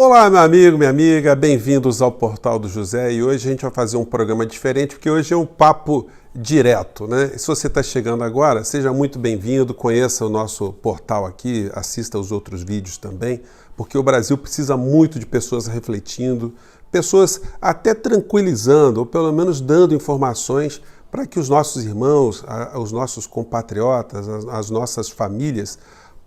Olá, meu amigo, minha amiga, bem-vindos ao Portal do José. E hoje a gente vai fazer um programa diferente, porque hoje é um papo direto, né? E se você está chegando agora, seja muito bem-vindo, conheça o nosso portal aqui, assista os outros vídeos também, porque o Brasil precisa muito de pessoas refletindo, pessoas até tranquilizando, ou pelo menos dando informações para que os nossos irmãos, os nossos compatriotas, as nossas famílias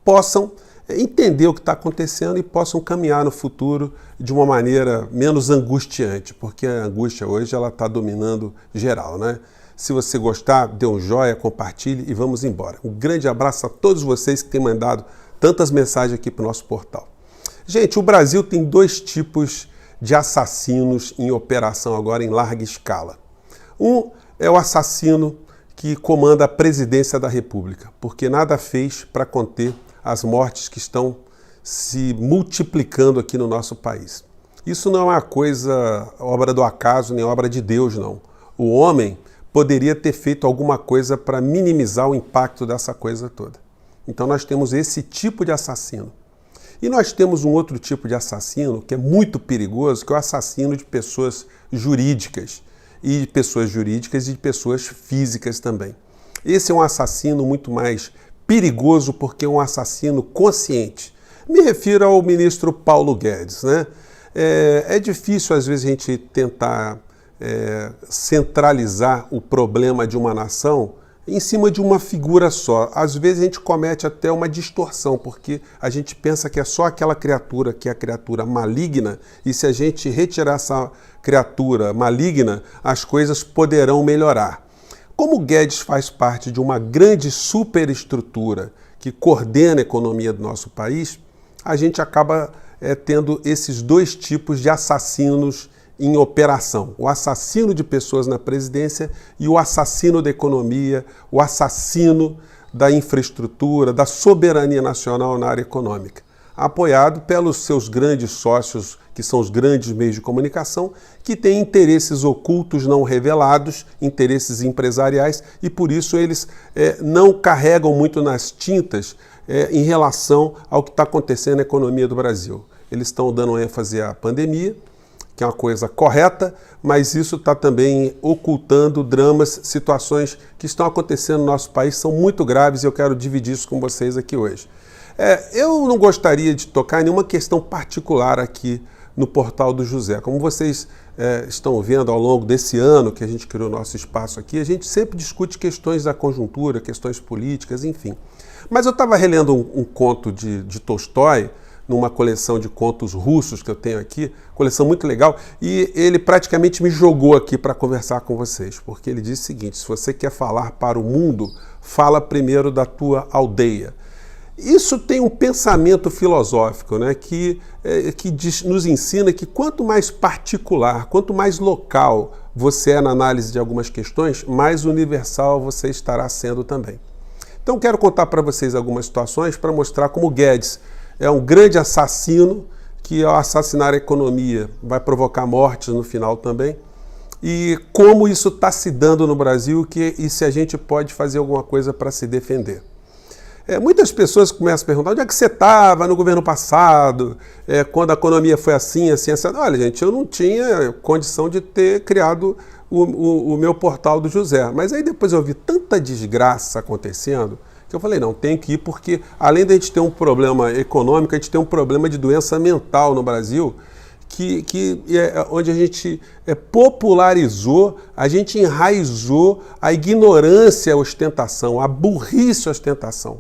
possam entender o que está acontecendo e possam caminhar no futuro de uma maneira menos angustiante, porque a angústia hoje ela está dominando geral, né? Se você gostar, dê um joinha, compartilhe e vamos embora. Um grande abraço a todos vocês que têm mandado tantas mensagens aqui para o nosso portal. Gente, o Brasil tem dois tipos de assassinos em operação agora em larga escala. Um é o assassino que comanda a presidência da República, porque nada fez para conter as mortes que estão se multiplicando aqui no nosso país. Isso não é uma coisa, obra do acaso, nem obra de Deus, não. O homem poderia ter feito alguma coisa para minimizar o impacto dessa coisa toda. Então nós temos esse tipo de assassino. E nós temos um outro tipo de assassino que é muito perigoso, que é o assassino de pessoas jurídicas. E de pessoas jurídicas e de pessoas físicas também. Esse é um assassino muito mais perigoso porque é um assassino consciente. Me refiro ao ministro Paulo Guedes, né? É difícil, às vezes, a gente tentar centralizar o problema de uma nação em cima de uma figura só. Às vezes a gente comete até uma distorção, porque a gente pensa que é só aquela criatura que é a criatura maligna, e se a gente retirar essa criatura maligna, as coisas poderão melhorar. Como Guedes faz parte de uma grande superestrutura que coordena a economia do nosso país, a gente acaba tendo esses dois tipos de assassinos em operação. O assassino de pessoas na presidência e o assassino da economia, o assassino da infraestrutura, da soberania nacional na área econômica, apoiado pelos seus grandes sócios, que são os grandes meios de comunicação, que têm interesses ocultos não revelados, interesses empresariais, e por isso eles não carregam muito nas tintas em relação ao que está acontecendo na economia do Brasil. Eles estão dando ênfase à pandemia, que é uma coisa correta, mas isso está também ocultando dramas, situações que estão acontecendo no nosso país, são muito graves e eu quero dividir isso com vocês aqui hoje. Eu não gostaria de tocar em nenhuma questão particular aqui no Portal do José. Como vocês estão vendo ao longo desse ano que a gente criou o nosso espaço aqui, a gente sempre discute questões da conjuntura, questões políticas, enfim. Mas eu estava relendo um conto de Tolstói, numa coleção de contos russos que eu tenho aqui, coleção muito legal, e ele praticamente me jogou aqui para conversar com vocês, porque ele diz o seguinte: se você quer falar para o mundo, fala primeiro da tua aldeia. Isso tem um pensamento filosófico, né, que nos ensina que quanto mais particular, quanto mais local você é na análise de algumas questões, mais universal você estará sendo também. Então quero contar para vocês algumas situações para mostrar como Guedes é um grande assassino que, ao assassinar a economia, vai provocar mortes no final também. E como isso está se dando no Brasil e se a gente pode fazer alguma coisa para se defender. Muitas pessoas começam a perguntar: onde é que você estava no governo passado, quando a economia foi assim, assim, assim? Olha, gente, eu não tinha condição de ter criado o meu Portal do José. Mas aí depois eu vi tanta desgraça acontecendo, eu falei, não, tem que ir, porque além de a gente ter um problema econômico, a gente tem um problema de doença mental no Brasil, onde a gente popularizou, a gente enraizou a ignorância, a ostentação, a burrice, a ostentação.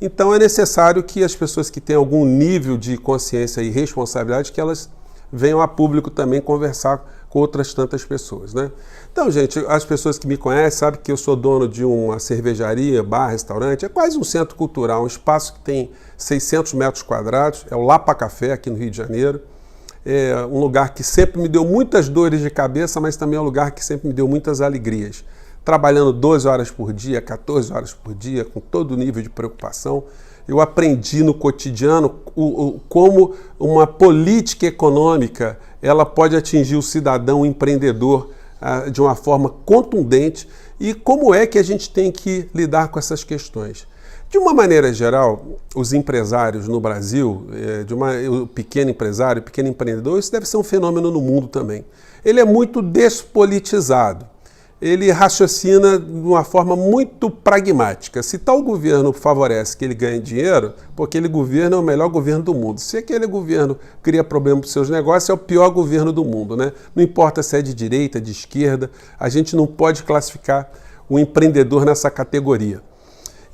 Então é necessário que as pessoas que têm algum nível de consciência e responsabilidade, que elas venham a público também conversar com outras tantas pessoas, né? Então, gente, as pessoas que me conhecem sabem que eu sou dono de uma cervejaria, bar, restaurante, é quase um centro cultural, um espaço que tem 600 metros quadrados, é o Lapa Café, aqui no Rio de Janeiro. É um lugar que sempre me deu muitas dores de cabeça, mas também é um lugar que sempre me deu muitas alegrias. Trabalhando 12 horas por dia, 14 horas por dia, com todo nível de preocupação, eu aprendi no cotidiano como uma política econômica ela pode atingir o cidadão empreendedor de uma forma contundente e como é que a gente tem que lidar com essas questões. De uma maneira geral, os empresários no Brasil, o pequeno empresário, o pequeno empreendedor, isso deve ser um fenômeno no mundo também. Ele é muito despolitizado. Ele raciocina de uma forma muito pragmática. Se tal governo favorece que ele ganhe dinheiro, porque aquele governo é o melhor governo do mundo. Se aquele governo cria problema para os seus negócios, é o pior governo do mundo, né? Não importa se é de direita, de esquerda, a gente não pode classificar o empreendedor nessa categoria.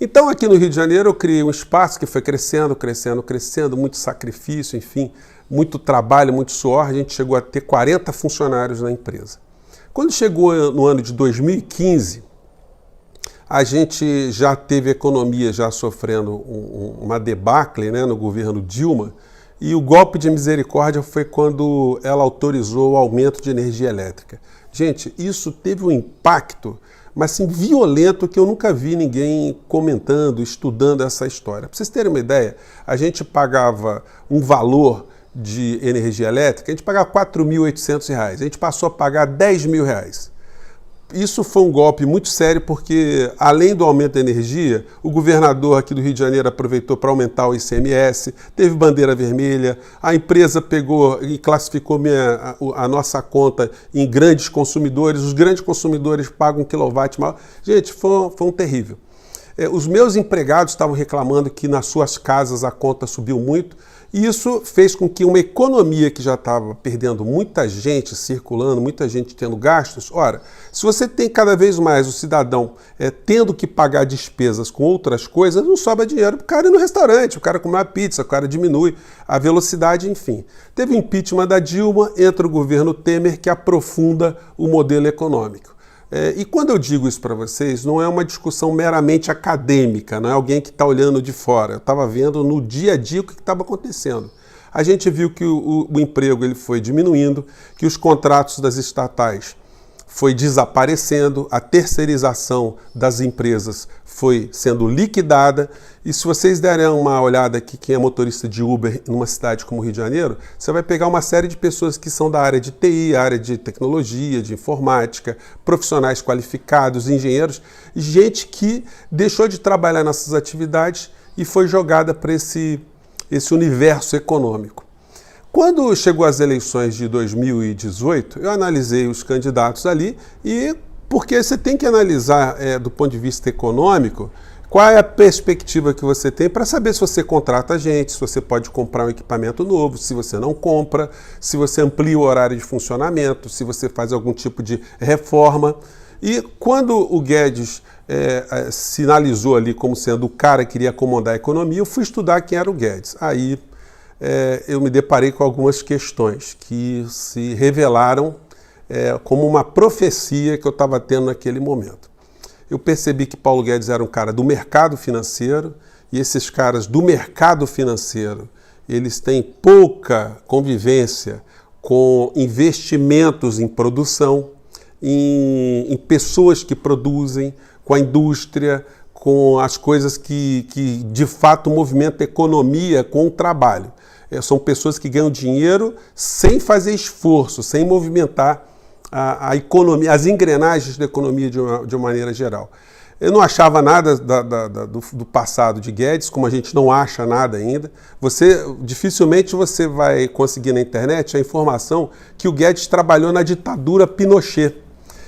Então, aqui no Rio de Janeiro, eu criei um espaço que foi crescendo, crescendo, crescendo, muito sacrifício, enfim, muito trabalho, muito suor. A gente chegou a ter 40 funcionários na empresa. Quando chegou no ano de 2015, a gente já teve a economia já sofrendo uma debacle, né, no governo Dilma, e o golpe de misericórdia foi quando ela autorizou o aumento de energia elétrica. Gente, isso teve um impacto, mas assim, violento, que eu nunca vi ninguém comentando, estudando essa história. Para vocês terem uma ideia, a gente pagava um valor de energia elétrica, a gente pagava R$4.800, a gente passou a pagar R$10.000. Isso foi um golpe muito sério, porque além do aumento da energia, o governador aqui do Rio de Janeiro aproveitou para aumentar o ICMS, teve bandeira vermelha, a empresa pegou e classificou a nossa conta em grandes consumidores, os grandes consumidores pagam quilowatt maior. Gente, foi um terrível. Os meus empregados estavam reclamando que nas suas casas a conta subiu muito, e isso fez com que uma economia que já estava perdendo muita gente circulando, muita gente tendo gastos. Ora, se você tem cada vez mais o cidadão tendo que pagar despesas com outras coisas, não sobra dinheiro para o cara ir no restaurante, o cara comer uma pizza, o cara diminui a velocidade, enfim. Teve o impeachment da Dilma, entra o governo Temer, que aprofunda o modelo econômico. E quando eu digo isso para vocês, não é uma discussão meramente acadêmica, não é alguém que está olhando de fora. Eu estava vendo no dia a dia o que estava acontecendo. A gente viu que o emprego ele foi diminuindo, que os contratos das estatais foi desaparecendo, a terceirização das empresas foi sendo liquidada. E se vocês derem uma olhada aqui, quem é motorista de Uber numa cidade como o Rio de Janeiro, você vai pegar uma série de pessoas que são da área de TI, área de tecnologia, de informática, profissionais qualificados, engenheiros, gente que deixou de trabalhar nessas atividades e foi jogada para esse universo econômico. Quando chegou as eleições de 2018, eu analisei os candidatos ali, e porque você tem que analisar do ponto de vista econômico qual é a perspectiva que você tem para saber se você contrata gente, se você pode comprar um equipamento novo, se você não compra, se você amplia o horário de funcionamento, se você faz algum tipo de reforma. E quando o Guedes sinalizou ali como sendo o cara que iria comandar a economia, eu fui estudar quem era o Guedes. Aí eu me deparei com algumas questões que se revelaram como uma profecia que eu estava tendo naquele momento. Eu percebi que Paulo Guedes era um cara do mercado financeiro, e esses caras do mercado financeiro, eles têm pouca convivência com investimentos em produção, em pessoas que produzem, com a indústria, com as coisas que de fato movimentam a economia com o trabalho. São pessoas que ganham dinheiro sem fazer esforço, sem movimentar a economia, as engrenagens da economia de uma maneira geral. Eu não achava nada do passado de Guedes, como a gente não acha nada ainda. Dificilmente você vai conseguir na internet a informação que o Guedes trabalhou na ditadura Pinochet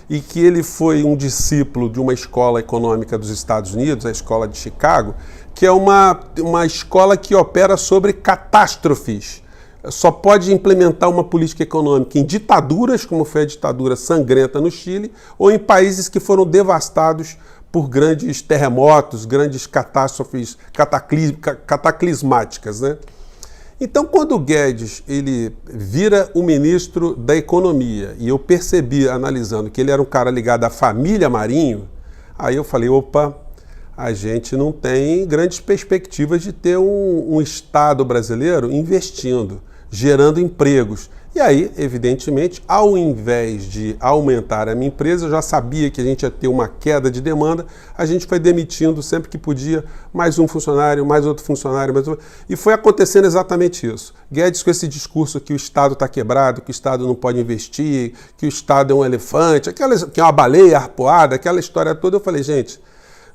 e que ele foi um discípulo de uma escola econômica dos Estados Unidos, a escola de Chicago, que é uma escola que opera sobre catástrofes. Só pode implementar uma política econômica em ditaduras, como foi a ditadura sangrenta no Chile, ou em países que foram devastados por grandes terremotos, grandes catástrofes cataclismáticas, né? Então, quando o Guedes ele vira o ministro da Economia, e eu percebi, analisando, que ele era um cara ligado à família Marinho, aí eu falei, opa, a gente não tem grandes perspectivas de ter um Estado brasileiro investindo, gerando empregos. E aí, evidentemente, ao invés de aumentar a minha empresa, eu já sabia que a gente ia ter uma queda de demanda, a gente foi demitindo sempre que podia, mais um funcionário, mais outro funcionário, mais outro. E foi acontecendo exatamente isso. Guedes com esse discurso que o Estado está quebrado, que o Estado não pode investir, que o Estado é um elefante, que é uma baleia arpoada, aquela história toda. Eu falei, gente,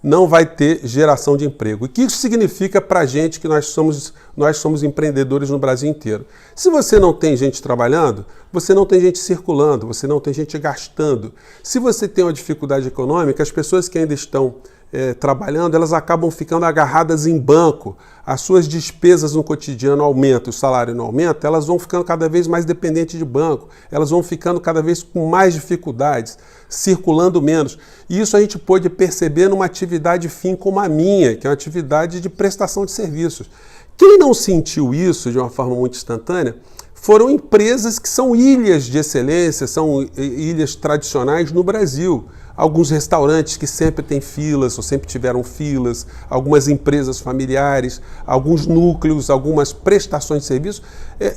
não vai ter geração de emprego. E o que isso significa para a gente que nós somos empreendedores no Brasil inteiro? Se você não tem gente trabalhando, você não tem gente circulando, você não tem gente gastando. Se você tem uma dificuldade econômica, as pessoas que ainda estão trabalhando, elas acabam ficando agarradas em banco. As suas despesas no cotidiano aumentam, o salário não aumenta, elas vão ficando cada vez mais dependentes de banco, elas vão ficando cada vez com mais dificuldades, circulando menos. E isso a gente pôde perceber numa atividade fim como a minha, que é uma atividade de prestação de serviços. Quem não sentiu isso de uma forma muito instantânea foram empresas que são ilhas de excelência, são ilhas tradicionais no Brasil. Alguns restaurantes que sempre têm filas, ou sempre tiveram filas, algumas empresas familiares, alguns núcleos, algumas prestações de serviço,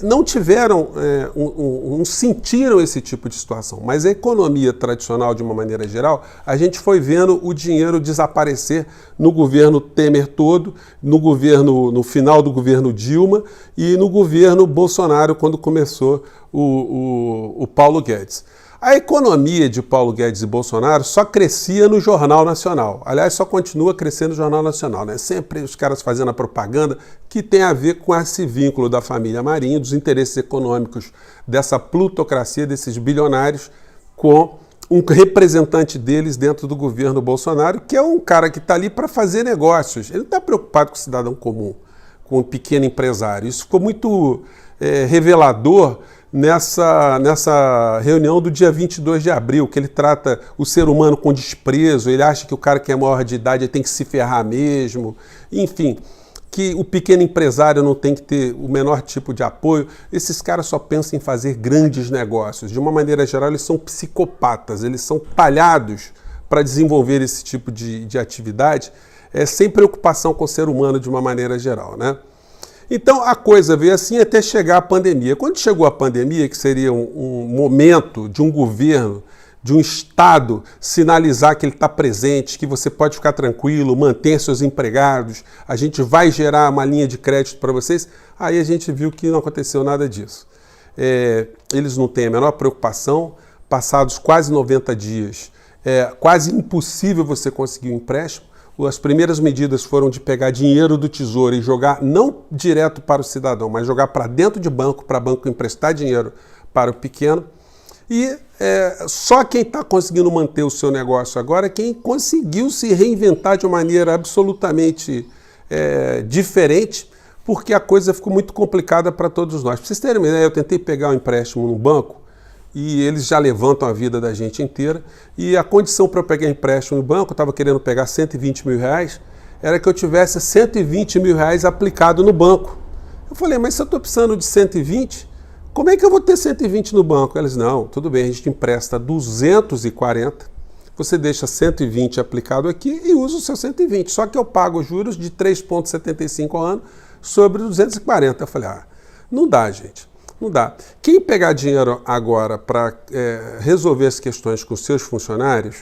não tiveram, não sentiram esse tipo de situação. Mas a economia tradicional, de uma maneira geral, a gente foi vendo o dinheiro desaparecer no governo Temer todo, no final do governo Dilma e no governo Bolsonaro, quando começou o Paulo Guedes. A economia de Paulo Guedes e Bolsonaro só crescia no Jornal Nacional. Aliás, só continua crescendo no Jornal Nacional, né? Sempre os caras fazendo a propaganda que tem a ver com esse vínculo da família Marinho, dos interesses econômicos dessa plutocracia, desses bilionários, com um representante deles dentro do governo Bolsonaro, que é um cara que está ali para fazer negócios. Ele não está preocupado com o cidadão comum, com o pequeno empresário. Isso ficou muito revelador nessa reunião do dia 22 de abril, que ele trata o ser humano com desprezo, ele acha que o cara que é maior de idade tem que se ferrar mesmo, enfim, que o pequeno empresário não tem que ter o menor tipo de apoio. Esses caras só pensam em fazer grandes negócios. De uma maneira geral, eles são psicopatas, eles são talhados para desenvolver esse tipo de atividade, sem preocupação com o ser humano de uma maneira geral, né? Então a coisa veio assim até chegar a pandemia. Quando chegou a pandemia, que seria um momento de um governo, de um Estado sinalizar que ele está presente, que você pode ficar tranquilo, manter seus empregados, a gente vai gerar uma linha de crédito para vocês, aí a gente viu que não aconteceu nada disso. Eles não têm a menor preocupação, passados quase 90 dias, quase impossível você conseguir um empréstimo. As primeiras medidas foram de pegar dinheiro do Tesouro e jogar não direto para o cidadão, mas jogar para dentro de banco, para banco emprestar dinheiro para o pequeno. E só quem está conseguindo manter o seu negócio agora é quem conseguiu se reinventar de uma maneira absolutamente diferente, porque a coisa ficou muito complicada para todos nós. Para vocês terem uma ideia, eu tentei pegar um empréstimo no banco, e eles já levantam a vida da gente inteira, e a condição para eu pegar empréstimo no banco, eu estava querendo pegar 120 mil reais, era que eu tivesse 120 mil reais aplicado no banco. Eu falei, mas se eu estou precisando de 120, como é que eu vou ter 120 no banco? Eles, não, tudo bem, a gente empresta 240, você deixa 120 aplicado aqui e usa o seu 120, só que eu pago juros de 3,75 ao ano sobre 240. Eu falei, não dá, gente. Não dá. Quem pegar dinheiro agora para resolver as questões com seus funcionários,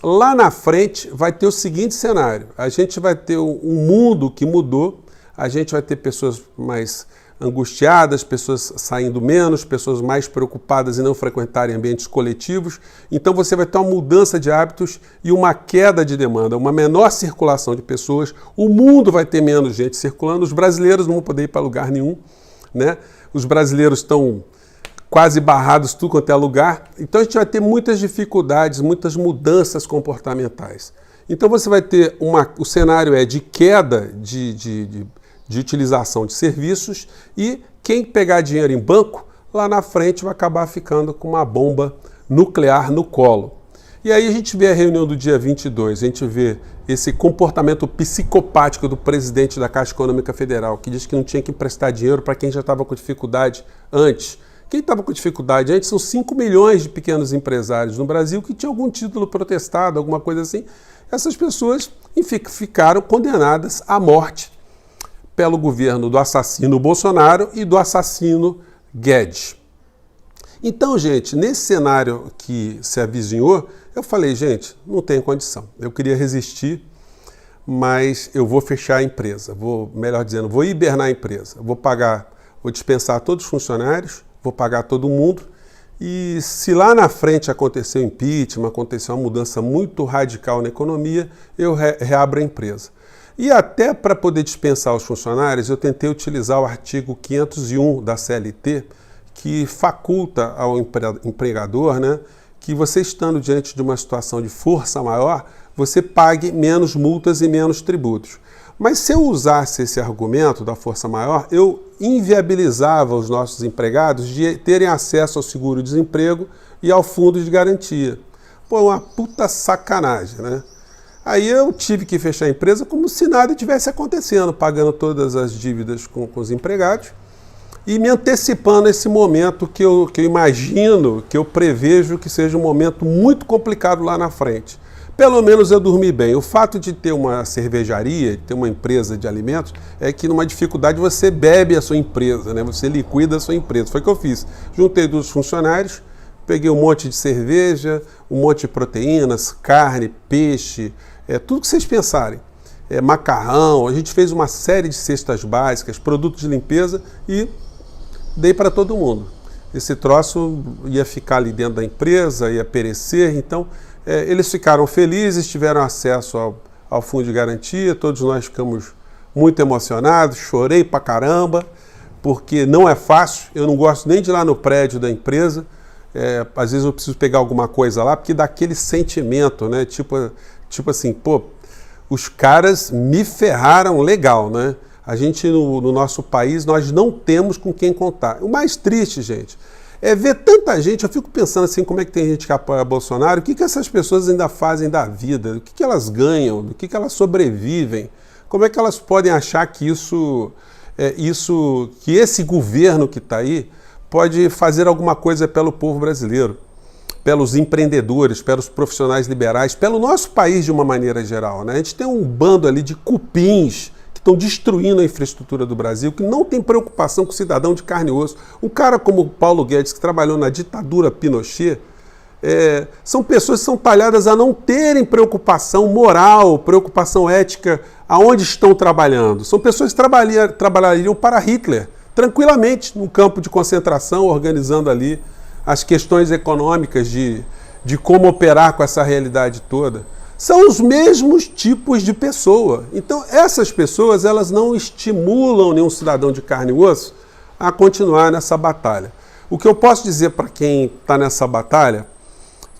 lá na frente vai ter o seguinte cenário. A gente vai ter um mundo que mudou, a gente vai ter pessoas mais angustiadas, pessoas saindo menos, pessoas mais preocupadas em não frequentarem ambientes coletivos. Então você vai ter uma mudança de hábitos e uma queda de demanda, uma menor circulação de pessoas. O mundo vai ter menos gente circulando, os brasileiros não vão poder ir para lugar nenhum. Né? Os brasileiros estão quase barrados tudo quanto é lugar, então a gente vai ter muitas dificuldades, muitas mudanças comportamentais. Então você vai ter o cenário de queda de utilização de serviços, e quem pegar dinheiro em banco, lá na frente vai acabar ficando com uma bomba nuclear no colo. E aí a gente vê a reunião do dia 22, a gente vê esse comportamento psicopático do presidente da Caixa Econômica Federal, que diz que não tinha que emprestar dinheiro para quem já estava com dificuldade antes. Quem estava com dificuldade antes são 5 milhões de pequenos empresários no Brasil que tinham algum título protestado, alguma coisa assim. Essas pessoas, enfim, ficaram condenadas à morte pelo governo do assassino Bolsonaro e do assassino Guedes. Então, gente, nesse cenário que se avizinhou, eu falei, gente, não tem condição. Eu queria resistir, mas eu vou fechar a empresa. Melhor dizendo, vou hibernar a empresa. Vou dispensar todos os funcionários, vou pagar todo mundo E se lá na frente aconteceu impeachment, aconteceu uma mudança muito radical na economia, eu reabro a empresa. E até para poder dispensar os funcionários, eu tentei utilizar o artigo 501 da CLT, que faculta ao empregador, né, que você estando diante de uma situação de força maior, você pague menos multas e menos tributos. Mas se eu usasse esse argumento da força maior, eu inviabilizava os nossos empregados de terem acesso ao seguro-desemprego e ao fundo de garantia. Pô, uma puta sacanagem, né? Aí eu tive que fechar a empresa como se nada tivesse acontecendo, pagando todas as dívidas com os empregados e me antecipando esse momento que eu imagino, que eu prevejo que seja um momento muito complicado lá na frente. Pelo menos eu dormi bem. O fato de ter uma cervejaria, de ter uma empresa de alimentos, é que numa dificuldade você bebe a sua empresa, né? Você liquida a sua empresa. Foi o que eu fiz. Juntei 2 funcionários, peguei um monte de cerveja, um monte de proteínas, carne, peixe, tudo que vocês pensarem. Macarrão, a gente fez uma série de cestas básicas, produtos de limpeza e dei para todo mundo. Esse troço ia ficar ali dentro da empresa, ia perecer, então eles ficaram felizes, tiveram acesso ao fundo de garantia, todos nós ficamos muito emocionados, chorei pra caramba, porque não é fácil, eu não gosto nem de ir lá no prédio da empresa, às vezes eu preciso pegar alguma coisa lá, porque dá aquele sentimento, né, tipo assim, pô, os caras me ferraram legal, né? A gente, no nosso país, nós não temos com quem contar. O mais triste, gente, é ver tanta gente, eu fico pensando assim, como é que tem gente que apoia Bolsonaro, o que essas pessoas ainda fazem da vida, o que elas ganham, do que elas sobrevivem, como é que elas podem achar que que esse governo que está aí pode fazer alguma coisa pelo povo brasileiro, pelos empreendedores, pelos profissionais liberais, pelo nosso país de uma maneira geral, né? A gente tem um bando ali de cupins estão destruindo a infraestrutura do Brasil, que não tem preocupação com o cidadão de carne e osso. Um cara como o Paulo Guedes, que trabalhou na ditadura Pinochet, são pessoas que são talhadas a não terem preocupação moral, preocupação ética aonde estão trabalhando. São pessoas que trabalhariam para Hitler, tranquilamente, num campo de concentração, organizando ali as questões econômicas de como operar com essa realidade toda. São os mesmos tipos de pessoa. Então, essas pessoas, elas não estimulam nenhum cidadão de carne e osso a continuar nessa batalha. O que eu posso dizer para quem está nessa batalha,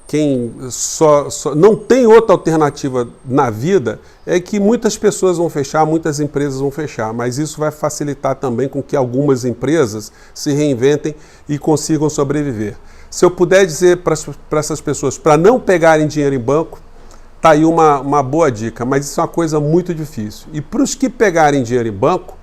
quem só não tem outra alternativa na vida, é que muitas pessoas vão fechar, muitas empresas vão fechar, mas isso vai facilitar também com que algumas empresas se reinventem e consigam sobreviver. Se eu puder dizer para essas pessoas para não pegarem dinheiro em banco, tá aí uma boa dica, mas isso é uma coisa muito difícil. E para os que pegarem dinheiro em banco,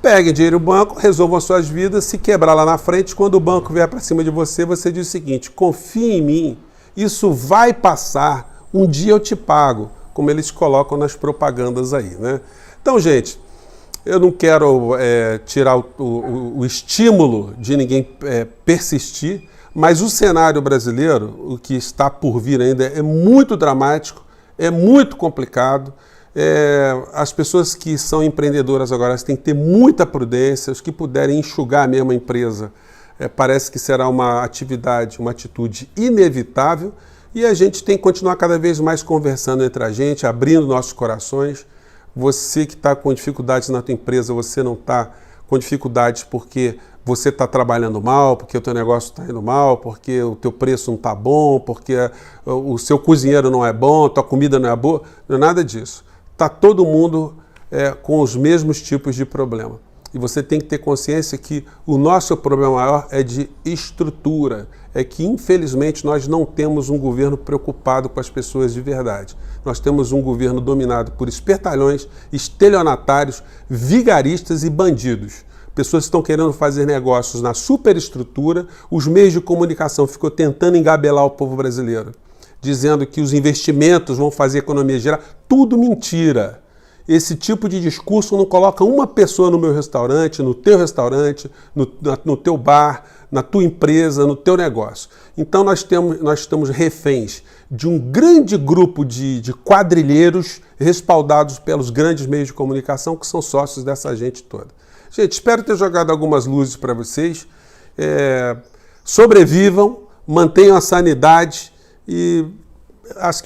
peguem dinheiro em banco, resolvam as suas vidas, se quebrar lá na frente, quando o banco vier para cima de você, você diz o seguinte: confie em mim, isso vai passar, um dia eu te pago, como eles colocam nas propagandas aí, né? Então, gente, eu não quero tirar o estímulo de ninguém persistir, mas o cenário brasileiro, o que está por vir ainda, é muito dramático, é muito complicado. As pessoas que são empreendedoras agora têm que ter muita prudência. Os que puderem enxugar mesmo a empresa, parece que será uma atividade, uma atitude inevitável. E a gente tem que continuar cada vez mais conversando entre a gente, abrindo nossos corações. Você que está com dificuldades na tua empresa, você não está com dificuldades porque você está trabalhando mal, porque o teu negócio está indo mal, porque o teu preço não está bom, porque o seu cozinheiro não é bom, a tua comida não é boa, não é nada disso. Está todo mundo com os mesmos tipos de problema. E você tem que ter consciência que o nosso problema maior é de estrutura, é que infelizmente nós não temos um governo preocupado com as pessoas de verdade. Nós temos um governo dominado por espertalhões, estelionatários, vigaristas e bandidos. Pessoas que estão querendo fazer negócios na superestrutura, os meios de comunicação ficam tentando engabelar o povo brasileiro, dizendo que os investimentos vão fazer a economia girar. Tudo mentira. Esse tipo de discurso não coloca uma pessoa no meu restaurante, no teu restaurante, no teu bar, na tua empresa, no teu negócio. Então nós estamos reféns de um grande grupo de quadrilheiros respaldados pelos grandes meios de comunicação que são sócios dessa gente toda. Gente, espero ter jogado algumas luzes para vocês. Sobrevivam, mantenham a sanidade e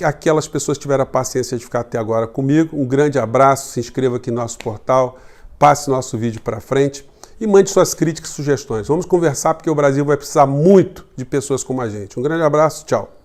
aquelas pessoas que tiveram a paciência de ficar até agora comigo, um grande abraço, se inscreva aqui no nosso portal, passe nosso vídeo para frente e mande suas críticas e sugestões. Vamos conversar porque o Brasil vai precisar muito de pessoas como a gente. Um grande abraço, tchau.